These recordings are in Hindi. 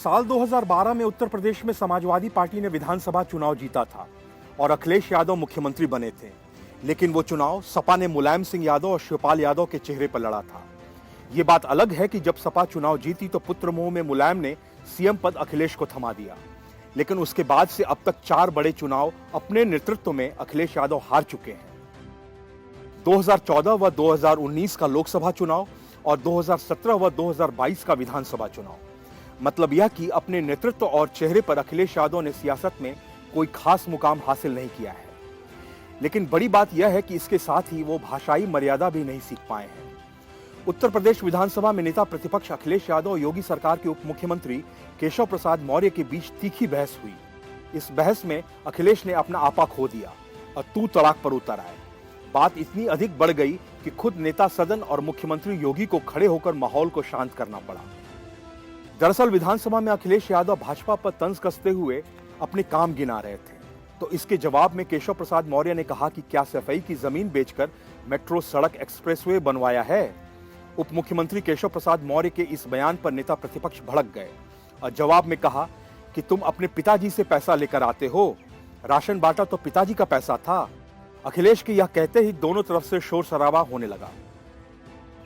साल 2012 में उत्तर प्रदेश में समाजवादी पार्टी ने विधानसभा चुनाव जीता था और अखिलेश यादव मुख्यमंत्री बने थे। लेकिन वो चुनाव सपा ने मुलायम सिंह यादव और शिवपाल यादव के चेहरे पर लड़ा था। ये बात अलग है कि जब सपा चुनाव जीती तो पुत्र मोह में मुलायम ने सीएम पद अखिलेश को थमा दिया। लेकिन उसके बाद से अब तक 4 बड़े चुनाव अपने नेतृत्व में अखिलेश यादव हार चुके हैं। 2014 व 2019 का लोकसभा चुनाव और 2017 व 2022 का विधानसभा चुनाव। मतलब यह कि अपने नेतृत्व और चेहरे पर अखिलेश यादव ने सियासत में कोई खास मुकाम हासिल नहीं किया है। लेकिन बड़ी बात यह है कि इसके साथ ही वो भाषाई मर्यादा भी नहीं सीख पाए हैं। उत्तर प्रदेश विधानसभा में नेता प्रतिपक्ष अखिलेश यादव और योगी सरकार के उप मुख्यमंत्री केशव प्रसाद मौर्य के बीच तीखी बहस हुई। इस बहस में अखिलेश ने अपना आपा खो दिया और तू तड़ाक पर उतर आए। बात इतनी अधिक बढ़ गई कि खुद नेता सदन और मुख्यमंत्री योगी को खड़े होकर माहौल को शांत करना पड़ा। दरअसल विधानसभा में अखिलेश यादव भाजपा पर तंज कसते हुए अपने काम गिना रहे थे, तो इसके जवाब में केशव प्रसाद मौर्य ने कहा कि क्या सफाई की जमीन बेचकर मेट्रो सड़क एक्सप्रेसवे बनवाया है। उप मुख्यमंत्री केशव प्रसाद मौर्य के इस बयान पर नेता प्रतिपक्ष भड़क गए और जवाब में कहा कि तुम अपने पिताजी से पैसा लेकर आते हो, राशन बांटा तो पिताजी का पैसा था। अखिलेश के यह कहते ही दोनों तरफ से शोर शराबा होने लगा।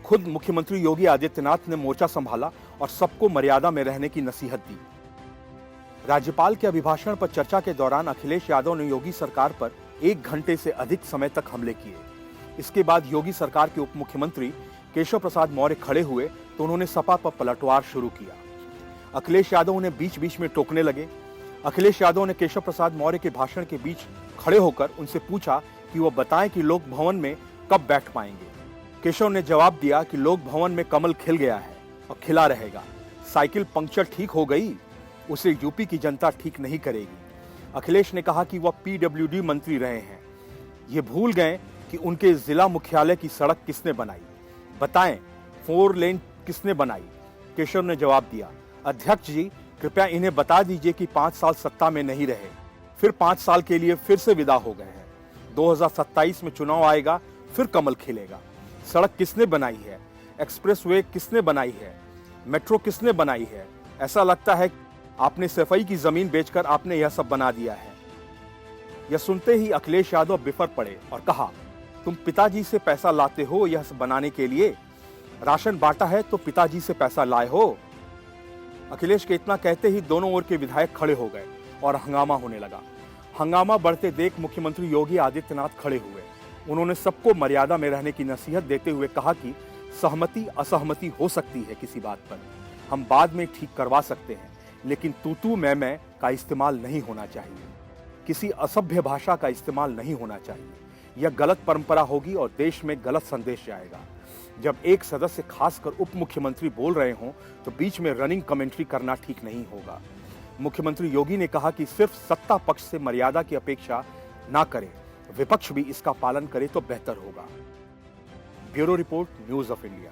खुद मुख्यमंत्री योगी आदित्यनाथ ने मोर्चा संभाला और सबको मर्यादा में रहने की नसीहत दी। राज्यपाल के अभिभाषण पर चर्चा के दौरान अखिलेश यादव ने योगी सरकार पर 1 घंटे से अधिक समय तक हमले किए। इसके बाद योगी सरकार के उप मुख्यमंत्री केशव प्रसाद मौर्य खड़े हुए तो उन्होंने सपा पर पलटवार शुरू किया। अखिलेश यादव उन्हें बीच बीच में टोकने लगे। अखिलेश यादव ने केशव प्रसाद मौर्य के भाषण के बीच खड़े होकर उनसे पूछा कि वो बताएं कि लोक भवन में कब बैठ पाएंगे। केशव ने जवाब दिया कि लोक भवन में कमल खिल गया है और खिला रहेगा। साइकिल पंक्चर ठीक हो गई, उसे यूपी की जनता ठीक नहीं करेगी। अखिलेश ने कहा कि वह पीडब्ल्यूडी मंत्री रहे हैं, ये भूल गए कि उनके जिला मुख्यालय की सड़क किसने बनाई, बताएं 4 लेन किसने बनाई। केशव ने जवाब दिया, अध्यक्ष जी कृपया इन्हें बता दीजिए कि 5 साल सत्ता में नहीं रहे, फिर 5 साल के लिए फिर से विदा हो गए हैं। 2027 में चुनाव आएगा, फिर कमल खिलेगा। सड़क किसने बनाई है, एक्सप्रेसवे किसने बनाई है, मेट्रो किसने बनाई है। ऐसा लगता है आपने सफाई की जमीन बेचकर आपने यह सब बना दिया है। यह सुनते ही अखिलेश यादव बिफर पड़े और कहा, तुम पिताजी से पैसा लाते हो यह सब बनाने के लिए, राशन बांटा है तो पिताजी से पैसा लाए हो। अखिलेश के इतना कहते ही दोनों ओर के विधायक खड़े हो गए और हंगामा होने लगा। हंगामा बढ़ते देख मुख्यमंत्री योगी आदित्यनाथ खड़े हुए। उन्होंने सबको मर्यादा में रहने की नसीहत देते हुए कहा कि सहमति असहमति हो सकती है किसी बात पर, हम बाद में ठीक करवा सकते हैं, लेकिन तू मैं का इस्तेमाल नहीं होना चाहिए। किसी असभ्य भाषा का इस्तेमाल नहीं होना चाहिए। यह गलत परंपरा होगी और देश में गलत संदेश जाएगा। जब एक सदस्य खासकर उप मुख्यमंत्री बोल रहे हों तो बीच में रनिंग कमेंट्री करना ठीक नहीं होगा। मुख्यमंत्री योगी ने कहा कि सिर्फ सत्ता पक्ष से मर्यादा की अपेक्षा ना करें, विपक्ष भी इसका पालन करे तो बेहतर होगा। Bureau report, news of India.